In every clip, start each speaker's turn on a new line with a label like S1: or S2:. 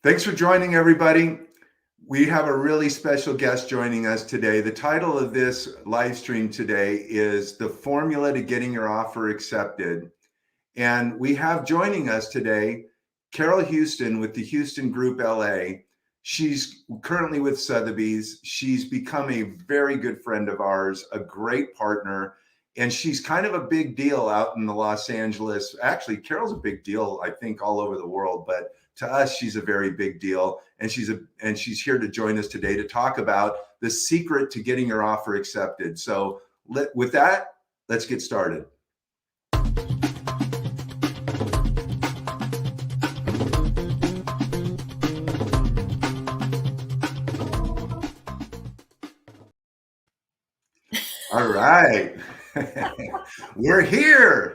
S1: Thanks for joining, everybody. We have a really special guest joining us today. The title of this live stream today is The Formula to Getting Your Offer Accepted. And we have joining us today Carol Houston with the Houston Group LA. She's currently with Sotheby's. She's become a very good friend of ours, a great partner, and she's kind of a big deal out in the Los Angeles. Actually, Carol's a big deal, I think, all over the world, but to us, she's a very big deal. And she's here to join us today to talk about the secret to getting your offer accepted. So with that, let's get started. All right. We're here.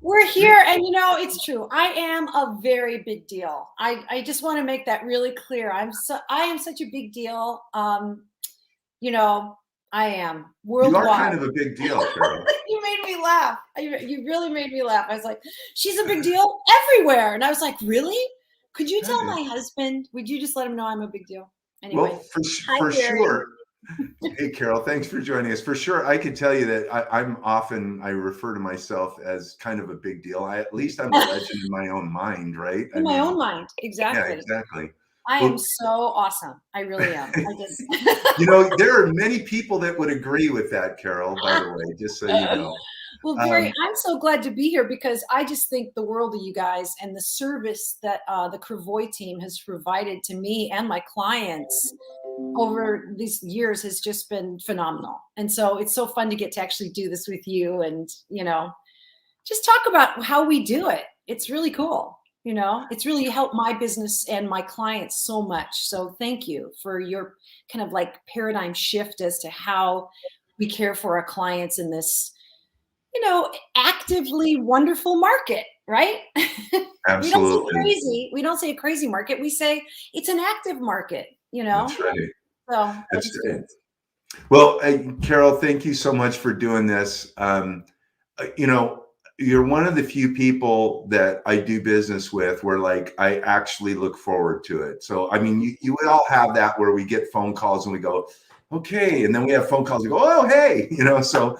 S2: We're here, and it's true. I am a very big deal. I just want to make that really clear. I am such a big deal. I am worldwide.
S1: You are kind of a big deal, Carol.
S2: You made me laugh. You really made me laugh. I was like, she's a big deal everywhere, and I was like, really? Could you tell my husband? Would you just let him know I'm a big deal? Anyway,
S1: well, for sure. Hey, Carol, thanks for joining us. For sure, I could tell you that I refer to myself as kind of a big deal. At least I'm a legend in my own mind, right?
S2: In my own mind, exactly.
S1: Yeah, exactly.
S2: I am so awesome. I really am.
S1: There are many people that would agree with that, Carol, by the way, just so you know.
S2: Well, Gary, I'm so glad to be here because I just think the world of you guys and the service that the Cravoy team has provided to me and my clients over these years has just been phenomenal. And so it's so fun to get to actually do this with you and, just talk about how we do it. It's really cool. It's really helped my business and my clients so much. So thank you for your kind of like paradigm shift as to how we care for our clients in this, actively wonderful market, right?
S1: Absolutely.
S2: We don't say a crazy market. We say it's an active market,
S1: That's right.
S2: So
S1: that's right. Well, Carol, thank you so much for doing this. You're one of the few people that I do business with where like I actually look forward to it. So I mean, you would all have that where we get phone calls and we go, okay, and then we have phone calls and go, oh, hey, so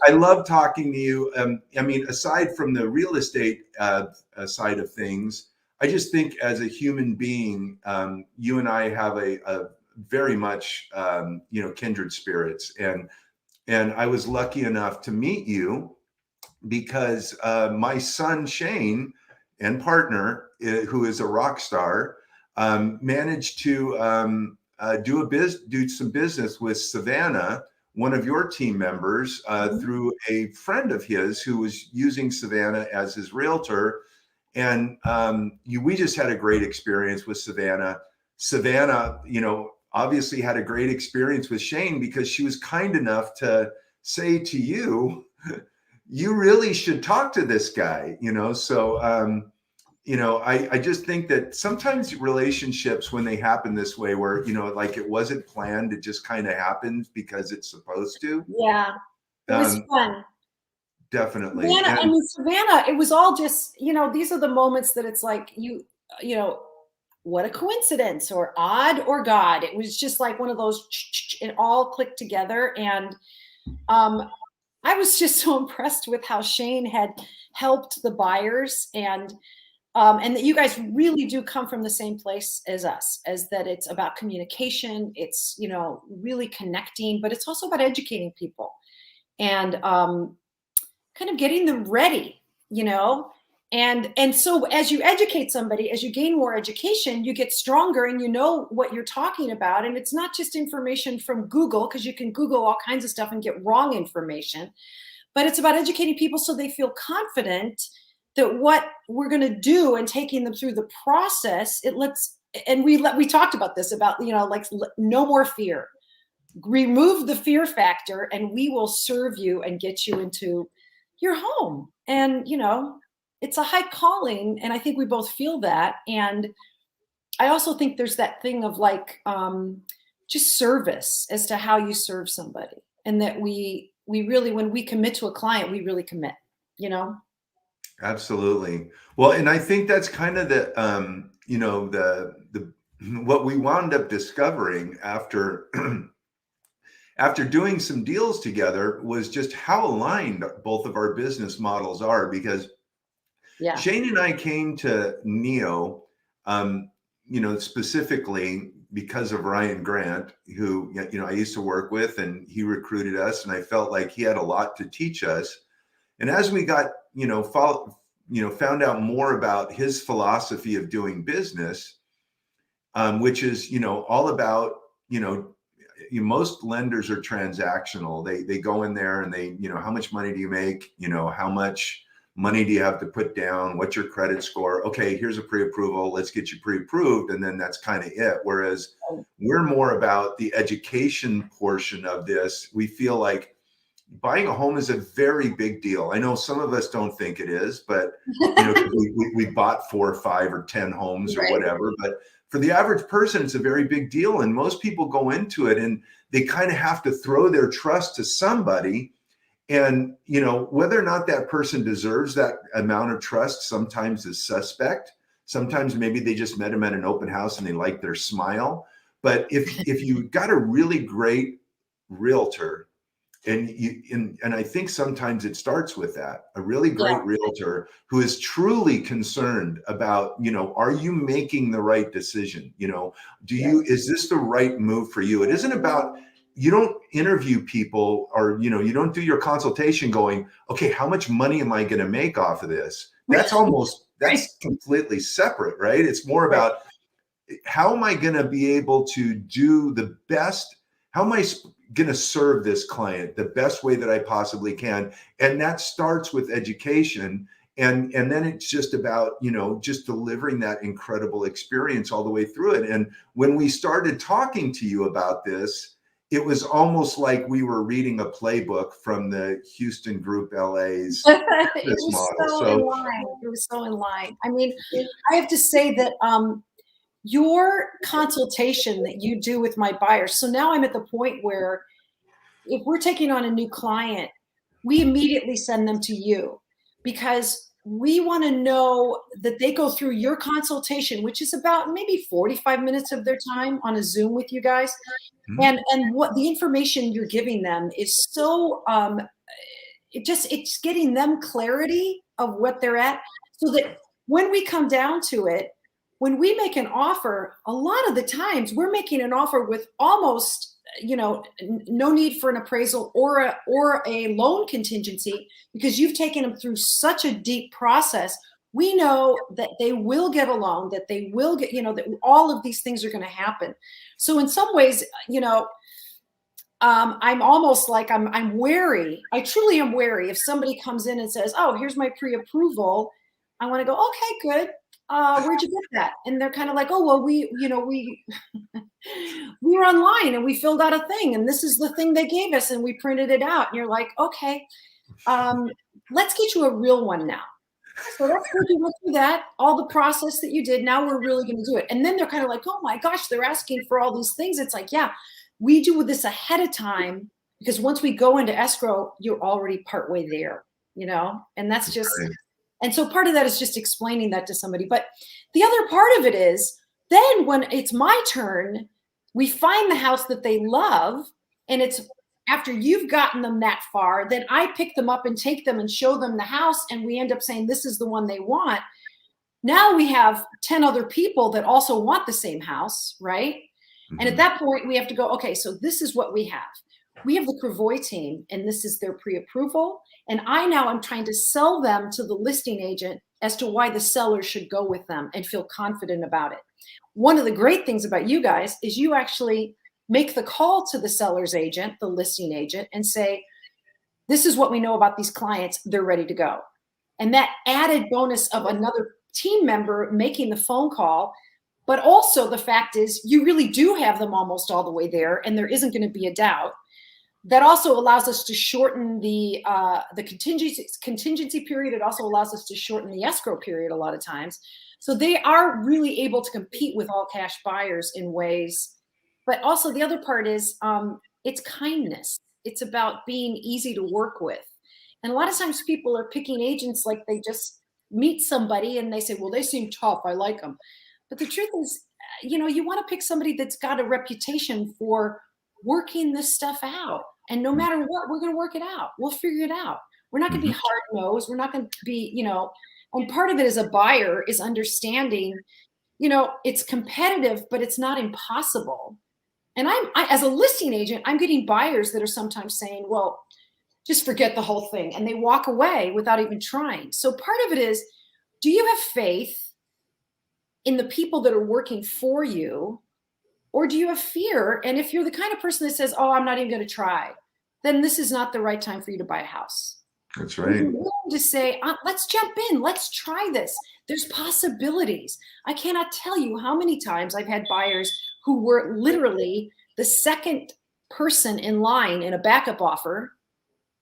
S1: I love talking to you. I mean, aside from the real estate side of things, I just think as a human being, you and I have a very much kindred spirits, and I was lucky enough to meet you because my son Shane and partner, who is a rock star, managed to do some business with Savannah, one of your team members, through a friend of his who was using Savannah as his realtor. And we just had a great experience with Savannah. Savannah, obviously had a great experience with Shane because she was kind enough to say to you, you really should talk to this guy, So, I just think that sometimes relationships, when they happen this way, where, like it wasn't planned, it just kind of happens because it's supposed to.
S2: Yeah, it was fun.
S1: Definitely.
S2: Savannah, it was all just, these are the moments that it's like, what a coincidence or odd or God. It was just like one of those, it all clicked together. And I was just so impressed with how Shane had helped the buyers and that you guys really do come from the same place as us, as that it's about communication. It's, really connecting, but it's also about educating people and kind of getting them ready, And so as you educate somebody, as you gain more education, you get stronger and you know what you're talking about. And it's not just information from Google, because you can Google all kinds of stuff and get wrong information, but it's about educating people so they feel confident that what we're going to do and taking them through the process, we talked about this, about, like no more fear, remove the fear factor, and we will serve you and get you into your home. And, it's a high calling, and I think we both feel that. And I also think there's that thing of like just service as to how you serve somebody, and that we really, when we commit to a client, we really commit,
S1: Absolutely. Well, and I think that's kind of the you know, the what we wound up discovering after after doing some deals together was just how aligned both of our business models are, because
S2: Yeah.
S1: Shane and I came to Neo, specifically because of Ryan Grant, who I used to work with, and he recruited us, and I felt like he had a lot to teach us. And as we got, found out more about his philosophy of doing business, which is, all about, most lenders are transactional. They go in there and they, how much money do you make? How much money do you have to put down? What's your credit score? Okay, here's a pre-approval. Let's get you pre-approved, and then that's kind of it. Whereas we're more about the education portion of this. We feel like buying a home is a very big deal. I know some of us don't think it is, but we bought 4 or 5 or 10 homes or whatever. But for the average person, it's a very big deal. And most people go into it and they kind of have to throw their trust to somebody. And, whether or not that person deserves that amount of trust sometimes is suspect. Sometimes maybe they just met him at an open house and they like their smile. But if you got a really great realtor, and I think sometimes it starts with that, a really great realtor who is truly concerned about, are you making the right decision? Is this the right move for you? It isn't about, you don't interview people, or, you don't do your consultation going, okay, how much money am I going to make off of this? That's completely separate, right? It's more about, how am I going to be able to do the best? How am I going to serve this client the best way that I possibly can? And that starts with education. And then it's just about, just delivering that incredible experience all the way through it. And when we started talking to you about this, it was almost like we were reading a playbook from the Houston Group LA's business model.
S2: In line. It was so in line. I mean, I have to say that your consultation that you do with my buyers. So now I'm at the point where if we're taking on a new client, we immediately send them to you, because we want to know that they go through your consultation, which is about maybe 45 minutes of their time on a Zoom with you guys. And what the information you're giving them is so it's getting them clarity of what they're at, so that when we come down to it, when we make an offer, a lot of the times we're making an offer with almost, no need for an appraisal or a loan contingency, because you've taken them through such a deep process. We know that they will get a loan, that they will get, that all of these things are going to happen. So in some ways, I'm almost like I'm wary. I truly am wary. If somebody comes in and says, "Oh, here's my pre-approval," I want to go, "Okay, good. Where'd you get that?" And they're kind of like, "Oh, well, we we were online and we filled out a thing, and this is the thing they gave us, and we printed it out." And you're like, "Okay, let's get you a real one now." So that's what you went through that, all the process that you did. Now we're really going to do it. And then they're kind of like, "Oh my gosh, they're asking for all these things." It's like, yeah, we do this ahead of time, because once we go into escrow, you're already partway there, and that's just, and so part of that is just explaining that to somebody. But the other part of it is, then when it's my turn, we find the house that they love, and it's after you've gotten them that far, then I pick them up and take them and show them the house, and we end up saying, this is the one they want. Now we have 10 other people that also want the same house, right? And at that point, we have to go, okay, so this is what we have. We have the Cravoy team, and this is their pre-approval. And I now am trying to sell them to the listing agent as to why the seller should go with them and feel confident about it. One of the great things about you guys is you actually make the call to the seller's agent, the listing agent, and say, this is what we know about these clients. They're ready to go. And that added bonus of another team member making the phone call. But also the fact is, you really do have them almost all the way there, and there isn't going to be a doubt. That also allows us to shorten the contingency period. It also allows us to shorten the escrow period a lot of times. So they are really able to compete with all cash buyers in ways. But also the other part is it's kindness. It's about being easy to work with. And a lot of times people are picking agents like they just meet somebody and they say, well, they seem tough, I like them. But the truth is, you want to pick somebody that's got a reputation for working this stuff out. And no matter what, we're going to work it out. We'll figure it out. We're not going to be hard nosed. We're not going to be, and part of it as a buyer is understanding, it's competitive, but it's not impossible. And as a listing agent, I'm getting buyers that are sometimes saying, well, just forget the whole thing. And they walk away without even trying. So part of it is, do you have faith in the people that are working for you? Or do you have fear? And if you're the kind of person that says, oh, I'm not even going to try, then this is not the right time for you to buy a house.
S1: That's right.
S2: You're willing to say, let's jump in. Let's try this. There's possibilities. I cannot tell you how many times I've had buyers who were literally the second person in line in a backup offer.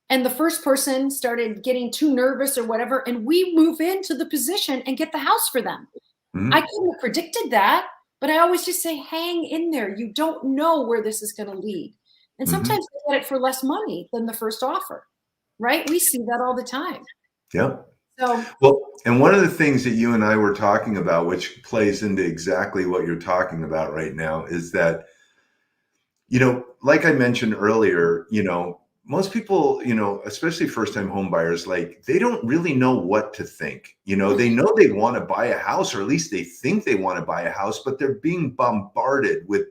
S2: And the first person started getting too nervous or whatever. And we move into the position and get the house for them. I couldn't have predicted that. But I always just say, hang in there. You don't know where this is going to lead. And sometimes they get it for less money than the first offer, right? We see that all the time.
S1: Yep.
S2: So,
S1: well, and one of the things that you and I were talking about, which plays into exactly what you're talking about right now, is that, like I mentioned earlier, most people, especially first-time home buyers, like they don't really know what to think. They know they want to buy a house, or at least they think they want to buy a house, but they're being bombarded with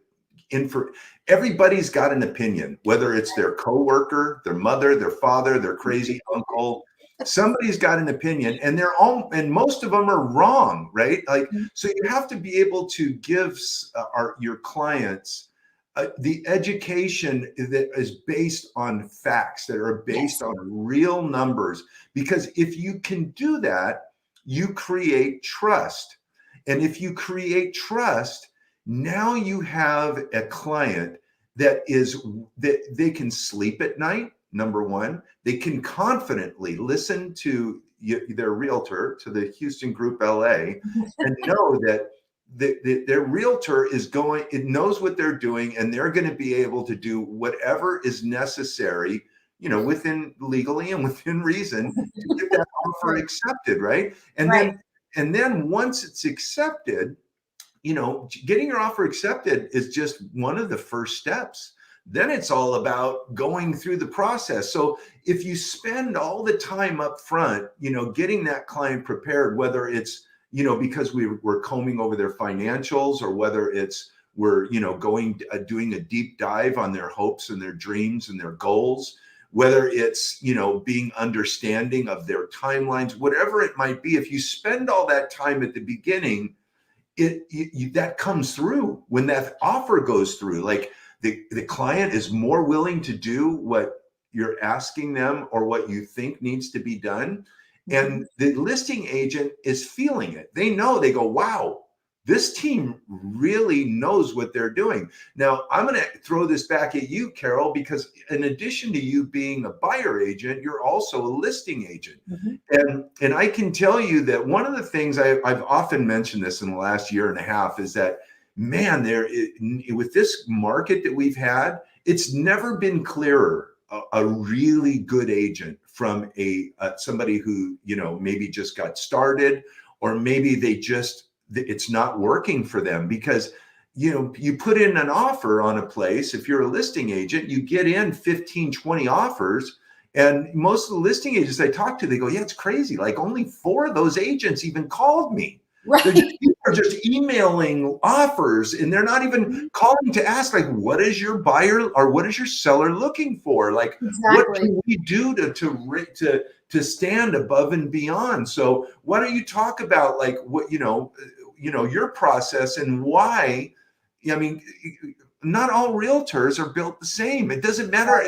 S1: everybody's got an opinion, whether it's their coworker, their mother, their father, their crazy uncle. Somebody's got an opinion, and and most of them are wrong, right? Like, so you have to be able to give your clients the education that is based on facts, that are based on real numbers. Because if you can do that, you create trust. And if you create trust, now you have a client that they can sleep at night. Number one, they can confidently listen to their realtor, to the Houston Group LA, and know that their realtor it knows what they're doing, and they're going to be able to do whatever is necessary, within legally and within reason, to get that offer accepted, right? And then once it's accepted, getting your offer accepted is just one of the first steps. Then it's all about going through the process. So if you spend all the time up front, getting that client prepared, whether it's because we're combing over their financials, or whether it's we're, doing a deep dive on their hopes and their dreams and their goals, whether it's, being understanding of their timelines, whatever it might be. If you spend all that time at the beginning, that comes through when that offer goes through. Like the client is more willing to do what you're asking them, or what you think needs to be done. And the listing agent is feeling it. They go, wow, this team really knows what they're doing. Now, I'm going to throw this back at you, Carol, because in addition to you being a buyer agent, you're also a listing agent. And I can tell you that one of the things I've often mentioned this in the last year and a half is that, man, with this market that we've had, it's never been clearer a really good agent from somebody who, maybe just got started, or maybe it's not working for them. Because, you put in an offer on a place. If you're a listing agent, you get in 15, 20 offers. And most of the listing agents I talk to, they go, yeah, it's crazy. Like only 4 of those agents even called me.
S2: right.
S1: They're just emailing offers, and they're not even calling to ask, like, what is your buyer or what is your seller looking for? Like, what can we do to stand above and beyond? So why don't you talk about like what, your process and why? I mean, not all realtors are built the same. It doesn't matter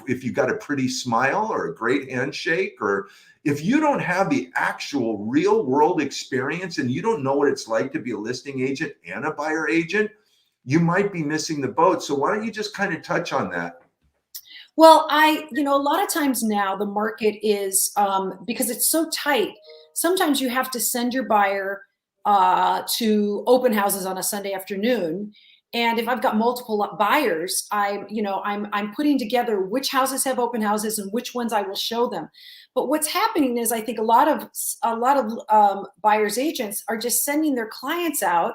S1: if you got a pretty smile or a great handshake, or if you don't have the actual real world experience and you don't know what it's like to be a listing agent and a buyer agent, you might be missing the boat. So why don't you just kind of touch on that?
S2: Well, a lot of times now the market is, because it's so tight, sometimes you have to send your buyer to open houses on a Sunday afternoon. And if I've got multiple buyers, I'm putting together which houses have open houses and which ones I will show them. But what's happening is I think a lot of buyers agents are just sending their clients out,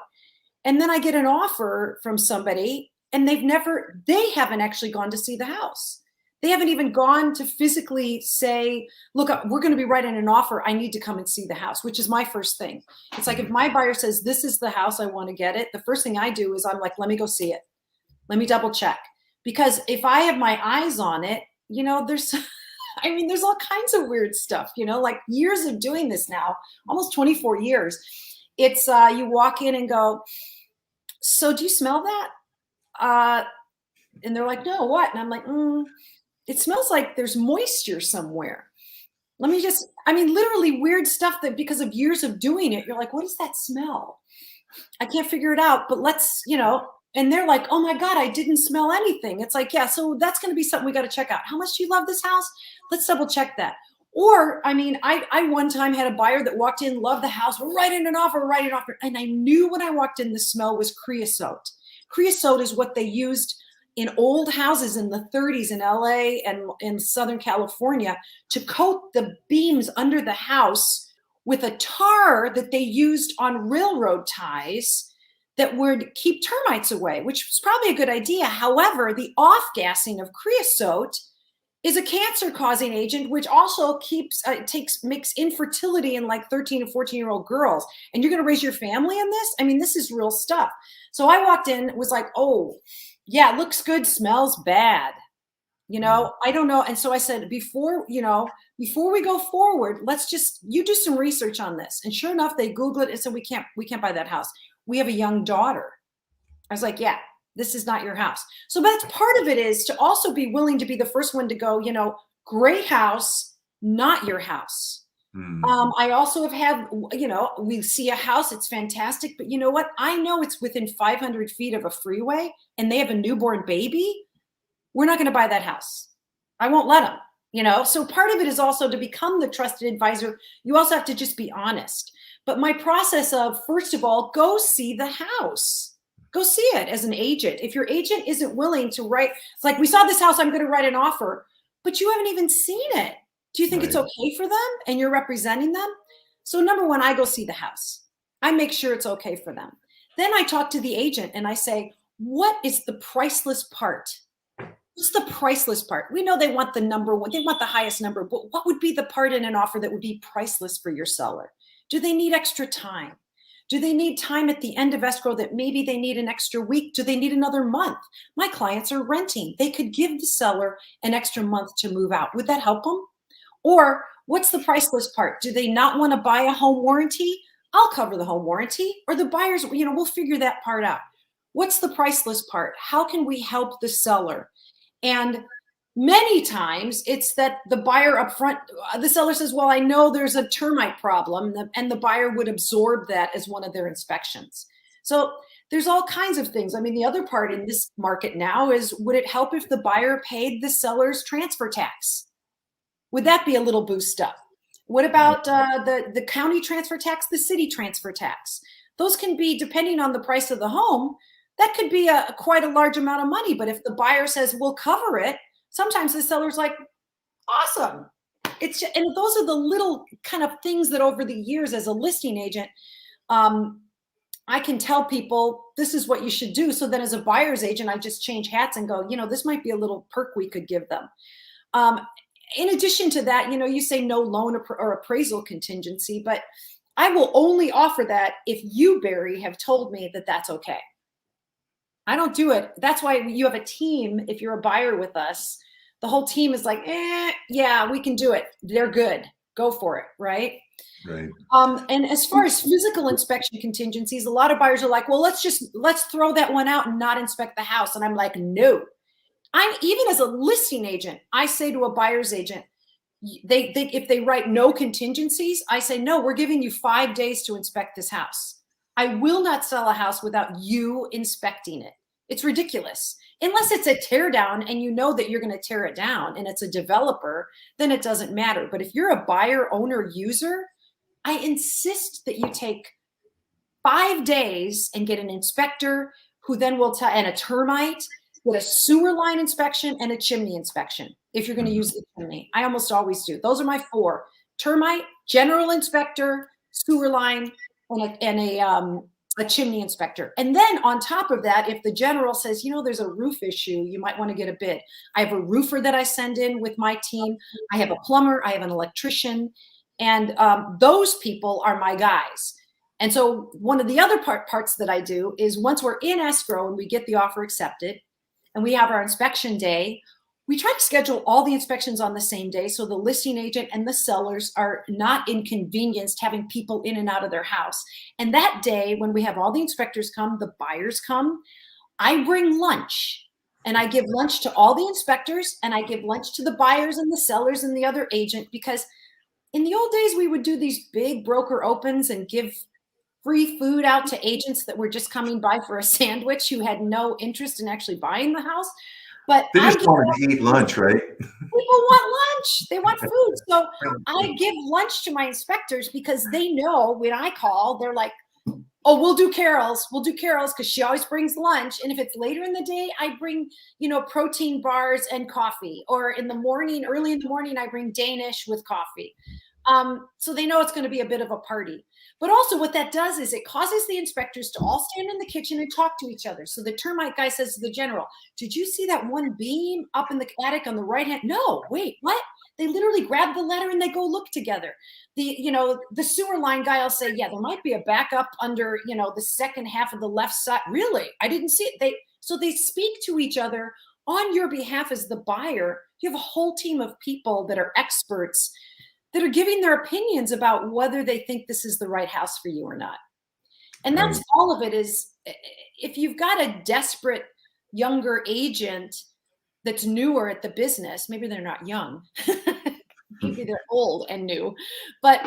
S2: and then I get an offer from somebody and they haven't actually gone to see the house. They haven't even gone to physically say, look, we're going to be writing an offer. I need to come and see the house, which is my first thing. It's like if my buyer says, this is the house, I want to get it. The first thing I do is I'm like, let me go see it. Let me double check. Because if I have my eyes on it, there's, there's all kinds of weird stuff, like years of doing this now, almost 24 years. It's you walk in and go, so do you smell that? And they're like, no, what? And I'm like, it smells like there's moisture somewhere. Let me just, literally weird stuff that because of years of doing it, you're like, what does that smell? I can't figure it out, but let's, and they're like, oh my God, I didn't smell anything. It's like, yeah, so that's going to be something we got to check out. How much do you love this house? Let's double check that. Or, I one time had a buyer that walked in, loved the house, writing an offer. And I knew when I walked in, the smell was creosote. Creosote is what they used in old houses in the 30s in LA and in Southern California to coat the beams under the house with a tar that they used on railroad ties that would keep termites away, which was probably a good idea. However, the off-gassing of creosote is a cancer-causing agent, which also makes infertility in like 13 to 14-year-old girls. And you're going to raise your family in this? This is real stuff. So I walked in, was like, oh, yeah, looks good, smells bad. I don't know. And so I said, before we go forward, you do some research on this. And sure enough, they Googled it and said, we can't buy that house. We have a young daughter. I was like, yeah, this is not your house. So that's part of it, is to also be willing to be the first one to go, great house, not your house. I also have had, we see a house, it's fantastic, but you know what? I know it's within 500 feet of a freeway and they have a newborn baby. We're not going to buy that house. I won't let them, So part of it is also to become the trusted advisor. You also have to just be honest. But my process of, first of all, go see the house. Go see it as an agent. If your agent isn't willing to write, it's like, we saw this house, I'm going to write an offer, but you haven't even seen it. Do you think it's okay for them and you're representing them? So number one, I go see the house. I make sure it's okay for them. Then I talk to the agent and I say, what is the priceless part? What's the priceless part? We know they want the number one, they want the highest number, but what would be the part in an offer that would be priceless for your seller? Do they need extra time? Do they need time at the end of escrow that maybe they need an extra week? Do they need another month? My clients are renting. They could give the seller an extra month to move out. Would that help them? Or what's the priceless part? Do they not want to buy a home warranty? I'll cover the home warranty. Or the buyers, we'll figure that part out. What's the priceless part? How can we help the seller? And many times it's that the buyer up front, the seller says, well, I know there's a termite problem, and the buyer would absorb that as one of their inspections. So there's all kinds of things. The other part in this market now is, would it help if the buyer paid the seller's transfer tax? Would that be a little boost up? What about the county transfer tax, the city transfer tax? Those can be, depending on the price of the home, that could be quite a large amount of money. But if the buyer says, we'll cover it, sometimes the seller's like, awesome. And those are the little kind of things that over the years as a listing agent, I can tell people this is what you should do. So then as a buyer's agent, I just change hats and go, this might be a little perk we could give them. In addition to that, you say no loan or appraisal contingency, but I will only offer that if you, Barry, have told me that that's okay. I don't do it. That's why you have a team. If you're a buyer with us, the whole team is like, yeah, we can do it. They're good. Go for it, right?
S1: Right.
S2: And as far as physical inspection contingencies, a lot of buyers are like, well, let's throw that one out and not inspect the house. And I'm like, no. Even as a listing agent, I say to a buyer's agent, if they write no contingencies, I say, no, we're giving you 5 days to inspect this house. I will not sell a house without you inspecting it. It's ridiculous. Unless it's a tear down and you know that you're going to tear it down and it's a developer, then it doesn't matter. But if you're a buyer, owner, user, I insist that you take 5 days and get an inspector, who then will tell, and a termite, get a sewer line inspection and a chimney inspection. If you're going to use the chimney, I almost always do. Those are my 4: termite, general inspector, sewer line, and a chimney inspector. And then on top of that, if the general says, there's a roof issue, you might want to get a bid. I have a roofer that I send in with my team. I have a plumber. I have an electrician. And those people are my guys. And so one of the other parts that I do is once we're in escrow and we get the offer accepted and we have our inspection day, we try to schedule all the inspections on the same day so the listing agent and the sellers are not inconvenienced having people in and out of their house. And that day, when we have all the inspectors come, the buyers come, I bring lunch. And I give lunch to all the inspectors, and I give lunch to the buyers and the sellers and the other agent, because in the old days, we would do these big broker opens and give free food out to agents that were just coming by for a sandwich who had no interest in actually buying the house. But
S1: they just wanted to eat lunch, right?
S2: People want lunch. They want food. So I give lunch to my inspectors because they know when I call, they're like, oh, we'll do Carol's. We'll do Carol's because she always brings lunch. And if it's later in the day, I bring, protein bars and coffee. Or in the morning, early in the morning, I bring Danish with coffee. So they know it's going to be a bit of a party. But also what that does is it causes the inspectors to all stand in the kitchen and talk to each other. So the termite guy says to the general, did you see that one beam up in the attic on the right hand? No, wait, what? They literally grab the ladder and they go look together. The sewer line guy will say, yeah, there might be a backup under, the second half of the left side. Really? I didn't see it. So they speak to each other on your behalf as the buyer. You have a whole team of people that are experts that are giving their opinions about whether they think this is the right house for you or not. And that's all of it. Is if you've got a desperate younger agent that's newer at the business, maybe they're not young, maybe they're old and new, but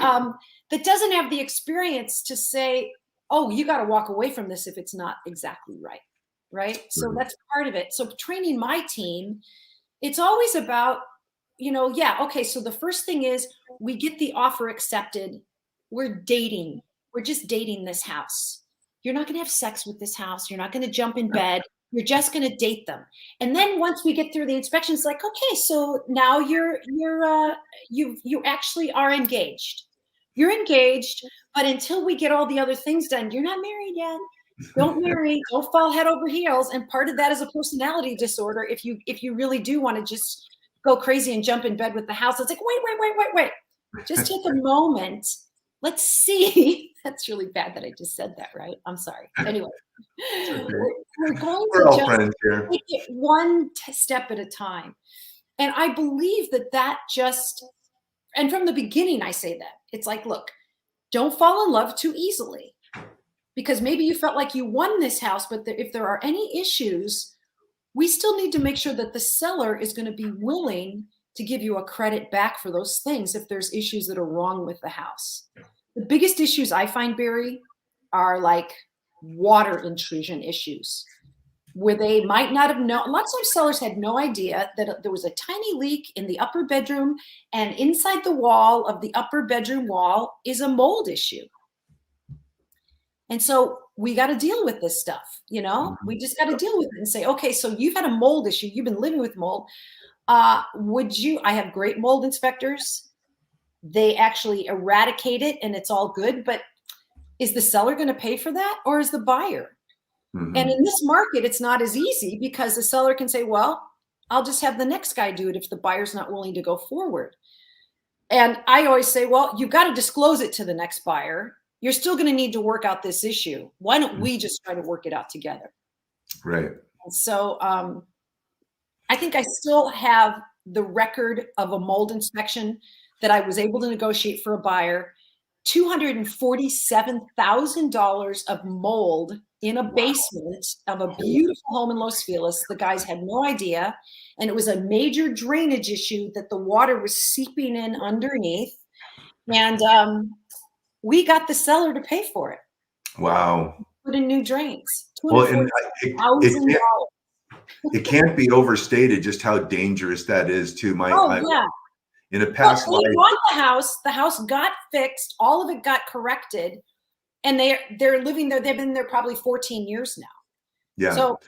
S2: that doesn't have the experience to say, oh, you got to walk away from this if it's not exactly right. Right. So that's part of it. So training my team, it's always about, okay, so the first thing is we get the offer accepted. We're dating. We're just dating this house. You're not going to have sex with this house. You're not going to jump in bed. You're just going to date them. And then once we get through the inspection, it's like, okay, so now you actually are engaged. You're engaged, but until we get all the other things done, you're not married yet. Don't marry, don't fall head over heels. And part of that is a personality disorder. If you really do want to just go crazy and jump in bed with the house, it's like, wait. Just take a moment. Let's see. That's really bad that I just said that, right? I'm sorry. Anyway, we're going to just take it one step at a time. And I believe that and from the beginning, I say that. It's like, look, don't fall in love too easily, because maybe you felt like you won this house, but if there are any issues, we still need to make sure that the seller is going to be willing to give you a credit back for those things if there's issues that are wrong with the house. The biggest issues I find, Barry, are like water intrusion issues, where they might not have known. Lots of sellers had no idea that there was a tiny leak in the upper bedroom, and inside the wall of the upper bedroom wall is a mold issue. And so we got to deal with this stuff, we just got to deal with it and say, okay, so you've had a mold issue. You've been living with mold. I have great mold inspectors. They actually eradicate it and it's all good, but is the seller going to pay for that, or is the buyer? And in this market, it's not as easy, because the seller can say, well, I'll just have the next guy do it if the buyer's not willing to go forward. And I always say, well, you got to disclose it to the next buyer. You're still going to need to work out this issue. Why don't we just try to work it out together?
S1: Right.
S2: And so I think I still have the record of a mold inspection that I was able to negotiate for a buyer. $247,000 of mold in a basement of a beautiful home in Los Feliz. The guys had no idea. And it was a major drainage issue that the water was seeping in underneath. And we got the seller to pay for it.
S1: Wow.
S2: Put in new drains.
S1: Well, and it can't be overstated just how dangerous that is to
S2: yeah.
S1: In a past life.
S2: They bought the house got fixed, all of it got corrected, and they're living there. They've been there probably 14 years now.
S1: Yeah.
S2: So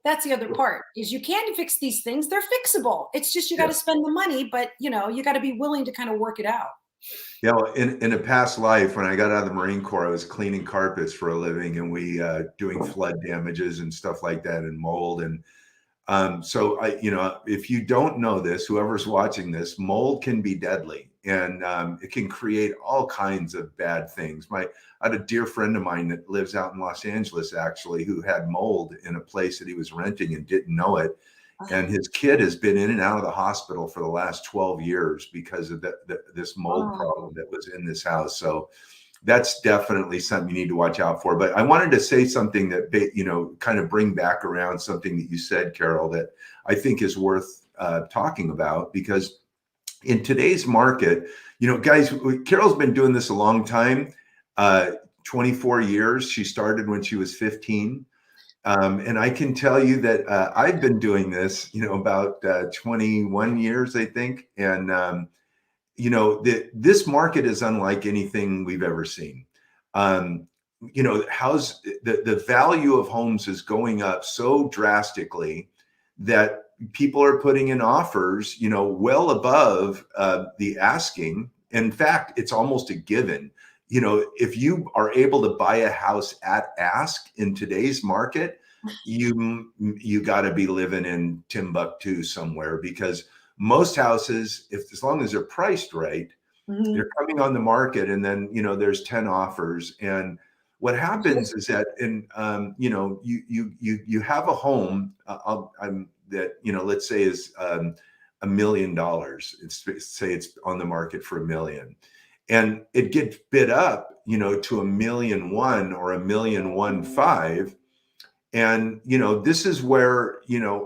S2: that's the other part, is you can fix these things. They're fixable. It's just, you got to spend the money, but you got to be willing to kind of work it out.
S1: Yeah, well, in a past life, when I got out of the Marine Corps, I was cleaning carpets for a living, and we doing flood damages and stuff like that, and mold. And so if you don't know this, whoever's watching this, mold can be deadly, and it can create all kinds of bad things. I had a dear friend of mine that lives out in Los Angeles, actually, who had mold in a place that he was renting and didn't know it. And his kid has been in and out of the hospital for the last 12 years because of this mold problem that was in this house. So that's definitely something you need to watch out for. But I wanted to say something that, kind of bring back around something that you said, Carol, that I think is worth talking about, because in today's market, guys, Carol's been doing this a long time, 24 years. She started when she was 15. And I can tell you that I've been doing this, about 21 years, I think. And, this market is unlike anything we've ever seen. The value of homes is going up so drastically that people are putting in offers, well above the asking. In fact, it's almost a given. If you are able to buy a house at ask in today's market, you got to be living in Timbuktu somewhere, because most houses, as long as they're priced right, they're coming on the market, and then there's 10 offers. And what happens is that you have a home that let's say is $1 million. Say it's on the market for $1 million. And it gets bid up, to $1.1 million or $1.15 million. And, this is where,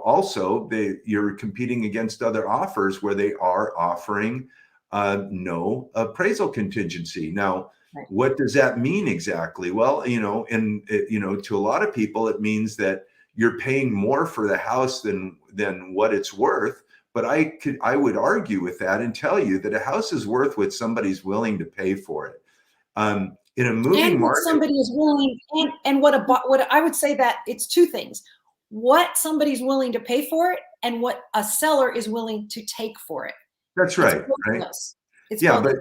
S1: also you're competing against other offers where they are offering no appraisal contingency. Now, what does that mean exactly? Well, to a lot of people, it means that you're paying more for the house than what it's worth. But I would argue with that and tell you that a house is worth what somebody's willing to pay for it. In a moving
S2: and what
S1: market,
S2: somebody is willing, and what I would say, that it's two things: what somebody's willing to pay for it, and what a seller is willing to take for it.
S1: That's right. Right. Yeah, but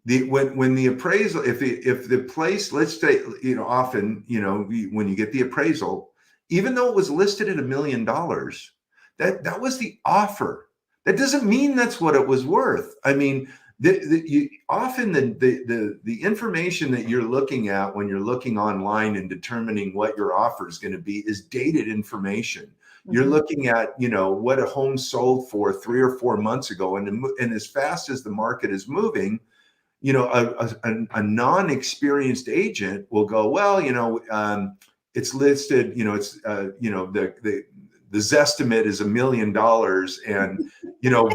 S1: when the appraisal, if the place, let's say, often, when you get the appraisal, even though it was listed at $1 million, that was the offer. That doesn't mean that's what it was worth. I mean, often the information that you're looking at when you're looking online and determining what your offer is going to be is dated information. You're looking at, what a home sold for 3 or 4 months ago, and as fast as the market is moving, a non-experienced agent will go, well, it's listed, it's the Zestimate is $1 million, and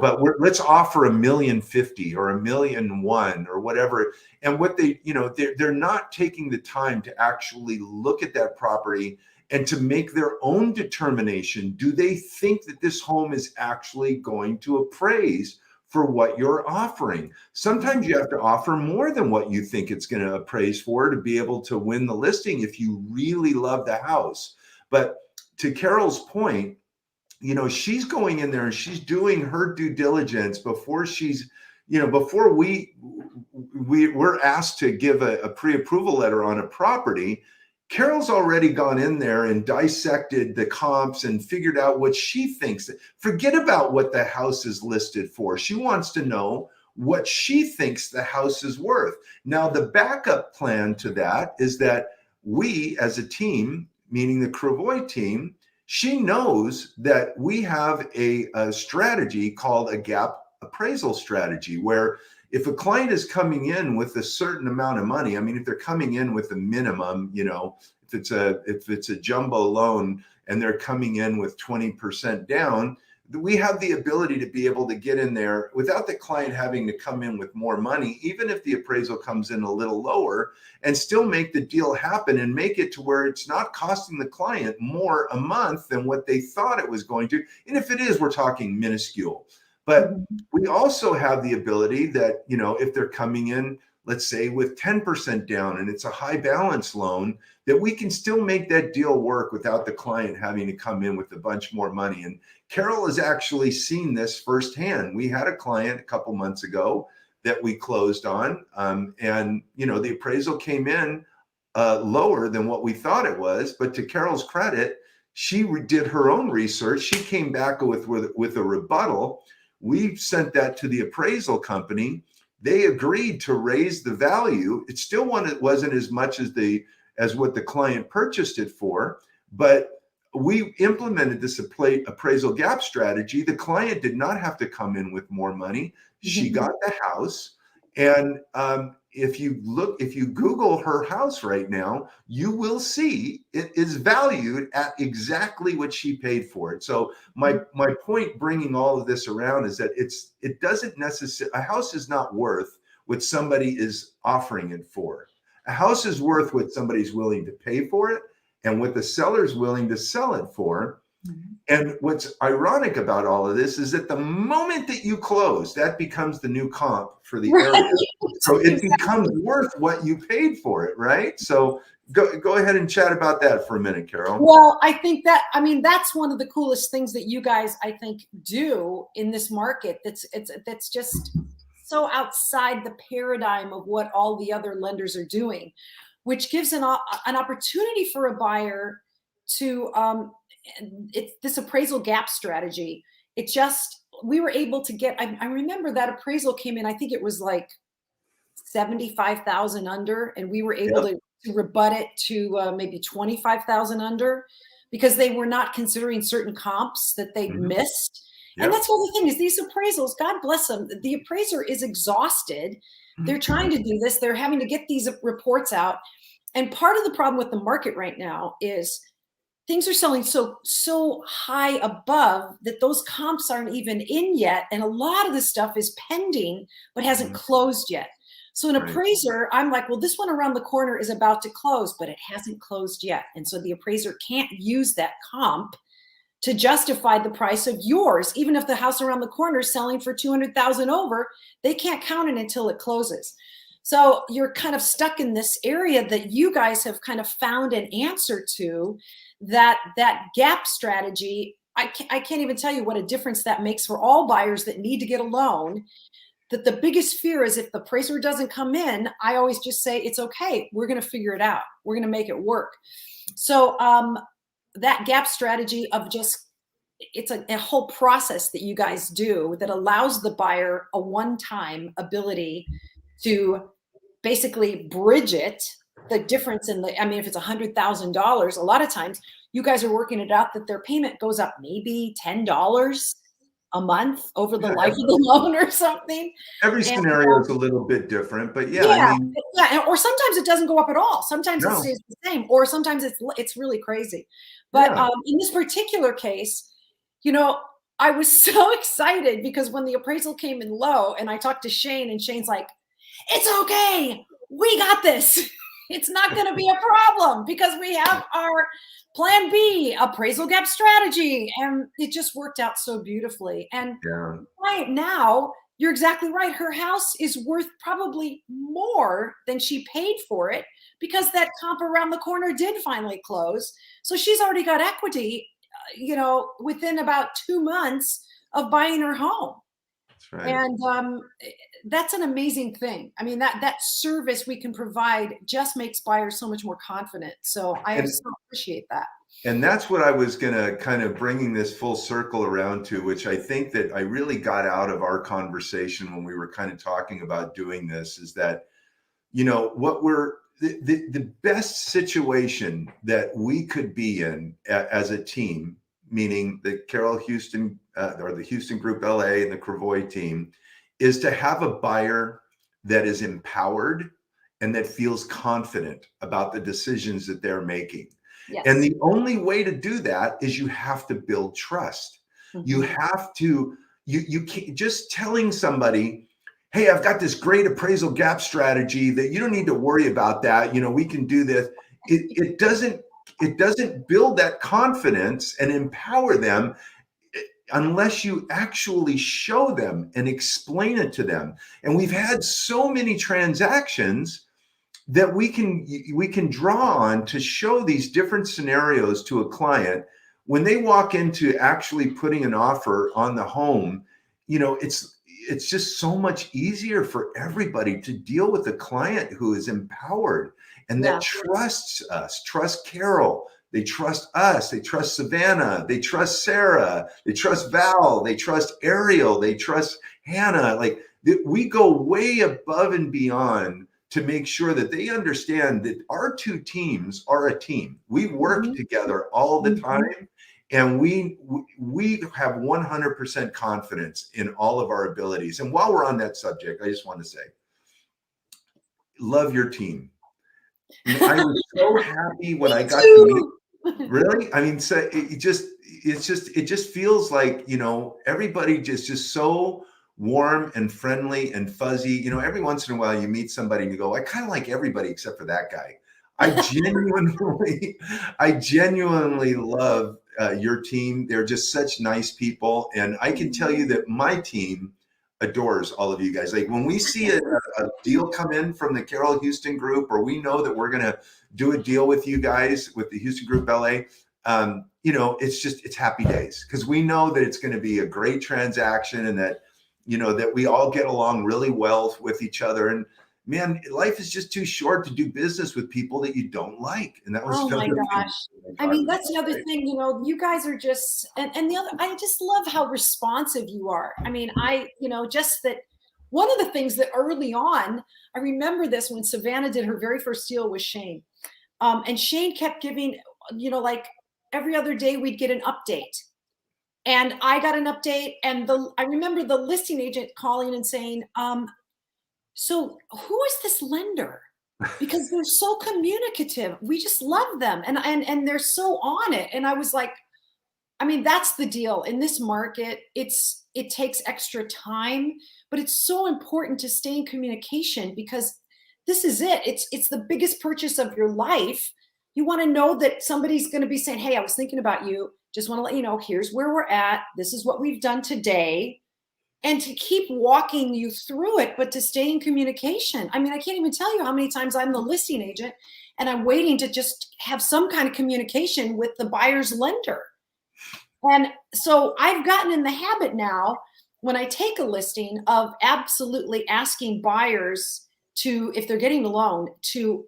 S1: but let's offer $1.05 million or $1.1 million or whatever. And what they're not taking the time to actually look at that property and to make their own determination. Do they think that this home is actually going to appraise for what you're offering? Sometimes you have to offer more than what you think it's going to appraise for to be able to win the listing if you really love the house. But to Carol's point, she's going in there and she's doing her due diligence before she's, before we're asked to give a pre-approval letter on a property. Carol's already gone in there and dissected the comps and figured out what she thinks. Forget about what the house is listed for. She wants to know what she thinks the house is worth. Now, the backup plan to that is that we as a team, meaning the Cravoy team, she knows that we have a strategy called a gap appraisal strategy, where if a client is coming in with a certain amount of money, I mean, if they're coming in with a minimum, if it's a jumbo loan and they're coming in with 20% down, we have the ability to be able to get in there without the client having to come in with more money, even if the appraisal comes in a little lower, and still make the deal happen and make it to where it's not costing the client more a month than what they thought it was going to. And if it is, we're talking minuscule. But we also have the ability that, if they're coming in let's say with 10% down, and it's a high balance loan, that we can still make that deal work without the client having to come in with a bunch more money. And Carol has actually seen this firsthand. We had a client a couple months ago that we closed on, and the appraisal came in lower than what we thought it was. But to Carol's credit, she did her own research. She came back with a rebuttal. We sent that to the appraisal company. They agreed to raise the value. It still wasn't as much as what the client purchased it for, but we implemented this appraisal gap strategy. The client did not have to come in with more money. She got the house. And if you Google her house right now, you will see it is valued at exactly what she paid for it. So my point bringing all of this around is that it doesn't necessarily, a house is not worth what somebody is offering it for. A house is worth what somebody's willing to pay for it and what the seller's willing to sell it for. And what's ironic about all of this is that the moment that you close, that becomes the new comp for the area. So it becomes worth what you paid for it, right? So go ahead and chat about that for a minute, Carol.
S2: Well, I think that's one of the coolest things that you guys, I think, do in this market. That's just so outside the paradigm of what all the other lenders are doing, which gives an opportunity for a buyer to it's this appraisal gap strategy. We were able to get, I remember that appraisal came in, I think it was like 75,000 under, and we were able to rebut it to maybe 25,000 under, because they were not considering certain comps that they missed. And that's the other thing is these appraisals, God bless them, the appraiser is exhausted. They're trying to do this. They're having to get these reports out. And part of the problem with the market right now is things are selling so high above that those comps aren't even in yet. And a lot of this stuff is pending, but hasn't closed yet. So an appraiser, I'm like, well, this one around the corner is about to close, but it hasn't closed yet. And so the appraiser can't use that comp to justify the price of yours. Even if the house around the corner is selling for 200,000 over, they can't count it until it closes. So you're kind of stuck in this area that you guys have kind of found an answer to, that gap strategy. I can't even tell you what a difference that makes for all buyers that need to get a loan. That the biggest fear is if the appraiser doesn't come in, I always just say, it's okay. We're going to figure it out. We're going to make it work. So that gap strategy of it's a whole process that you guys do that allows the buyer a one-time ability to basically bridge it, the difference in if it's $100,000, a lot of times you guys are working it out that their payment goes up maybe $10 a month over the life of the loan or something.
S1: Every scenario is a little bit different, but
S2: or sometimes it doesn't go up at all. Sometimes it stays the same, or sometimes it's really crazy. But in this particular case, I was so excited because when the appraisal came in low and I talked to Shane, and Shane's like, it's okay. We got this. It's not going to be a problem because we have our plan B, appraisal gap strategy. And it just worked out so beautifully. And right now, you're exactly right. Her house is worth probably more than she paid for it because that comp around the corner did finally close. So she's already got equity, within about 2 months of buying her home.
S1: That's right.
S2: And that's an amazing thing. I mean, that service we can provide just makes buyers so much more confident. So I so appreciate that.
S1: And that's what I was going to kind of bringing this full circle around to, which I think that I really got out of our conversation when we were kind of talking about doing this, is that, what the best situation that we could be in as a team, meaning the Carol Houston or the Houston Group LA and the Cravoy team, is to have a buyer that is empowered and that feels confident about the decisions that they're making. Yes. And the only way to do that is you have to build trust. You have to, you can't just telling somebody, hey, I've got this great appraisal gap strategy that you don't need to worry about that. We can do this. It doesn't build that confidence and empower them. unless you actually show them and explain it to them. And we've had so many transactions that we can draw on to show these different scenarios to a client when they walk into actually putting an offer on the home. It's just so much easier for everybody to deal with a client who is empowered and that trusts us, trust Carol. They trust us. They trust Savannah. They trust Sarah. They trust Val. They trust Ariel. They trust Hannah. Like, we go way above and beyond to make sure that they understand that our two teams are a team. We work together all the time, and we have 100% confidence in all of our abilities. And while we're on that subject, I just want to say, love your team. I was so happy when I got to meet. Really? I mean, so it just feels like, everybody just so warm and friendly and fuzzy. Every once in a while you meet somebody and you go, I kind of like everybody except for that guy. I genuinely love your team. They're just such nice people. And I can tell you that my team adores all of you guys. Like, when we see a deal come in from the Carol Houston group, or we know that we're going to do a deal with you guys, with the Houston Group LA, it's happy days, because we know that it's going to be a great transaction, and that, that we all get along really well with each other. And man, life is just too short to do business with people that you don't like. And that was,
S2: oh my gosh. I mean, that's the other thing, you guys are just, and the other, I just love how responsive you are. I mean, just that one of the things that early on, I remember this when Savannah did her very first deal with Shane. And Shane kept giving, like every other day we'd get an update. And I got an update, and I remember the listing agent calling and saying, so who is this lender? Because they're so communicative. We just love them. And they're so on it. And I was like, I mean, that's the deal in this market. It takes extra time, but it's so important to stay in communication, because this is it. It's the biggest purchase of your life. You want to know that somebody's going to be saying, hey, I was thinking about you. Just want to let you know, here's where we're at. This is what we've done today. And to keep walking you through it, but to stay in communication. I mean, I can't even tell you how many times I'm the listing agent and I'm waiting to just have some kind of communication with the buyer's lender. And so I've gotten in the habit now, when I take a listing, of absolutely asking buyers to, if they're getting a loan, to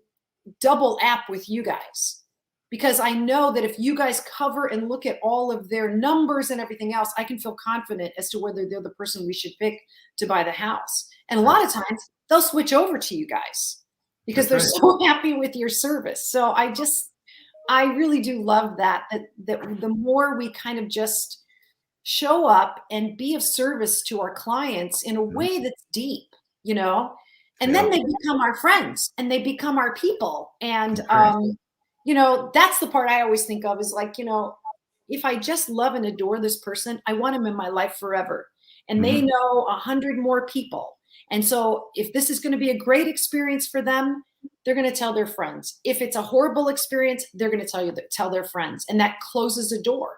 S2: double app with you guys. Because I know that if you guys cover and look at all of their numbers and everything else, I can feel confident as to whether they're the person we should pick to buy the house. And a lot of times they'll switch over to you guys because they're so happy with your service. So I really do love that the more we kind of just show up and be of service to our clients in a way that's deep, and then they become our friends and they become our people. And, that's the part I always think of, is like, if I just love and adore this person, I want them in my life forever. And they know 100 more people. And so if this is going to be a great experience for them, they're going to tell their friends. If it's a horrible experience, they're going to tell their friends. And that closes a door.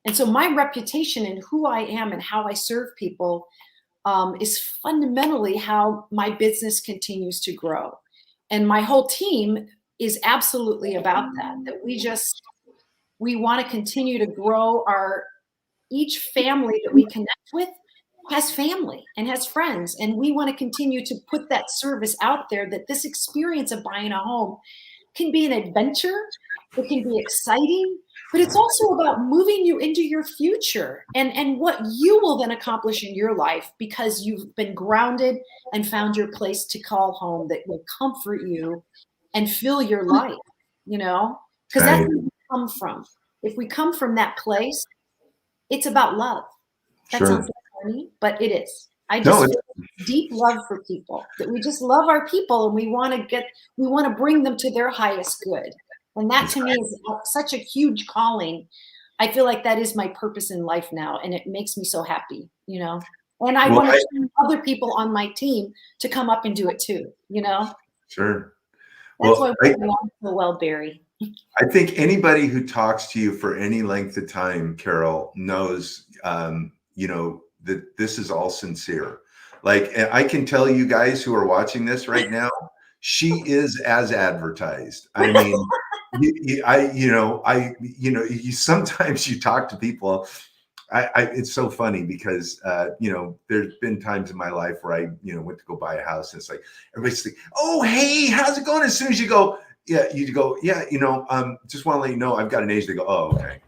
S2: And so my reputation and who I am and how I serve people is fundamentally how my business continues to grow. And my whole team is absolutely about that we want to continue to grow each family that we connect with has family and has friends. And we want to continue to put that service out there, that this experience of buying a home can be an adventure. It can be exciting, but it's also about moving you into your future and what you will then accomplish in your life, because you've been grounded and found your place to call home that will comfort you and fill your life, because that's where we come from. If we come from that place, it's about love. That sounds funny, but it is. I just feel deep love for people, that we just love our people, and we want to bring them to their highest good. And that to me is such a huge calling. I feel like that is my purpose in life now. And it makes me so happy, and I want to train other people on my team to come up and do it too,
S1: Sure.
S2: That's why we belong so well, Barry.
S1: I think anybody who talks to you for any length of time, Carol, knows, that this is all sincere. Like, I can tell you guys who are watching this right now, she is as advertised. I mean, sometimes you talk to people. It's so funny because, there's been times in my life where I, went to go buy a house, and it's like everybody's like, "Oh, hey, how's it going?" As soon as you go, yeah, just want to let you know I've got an age. They go, "Oh, okay,"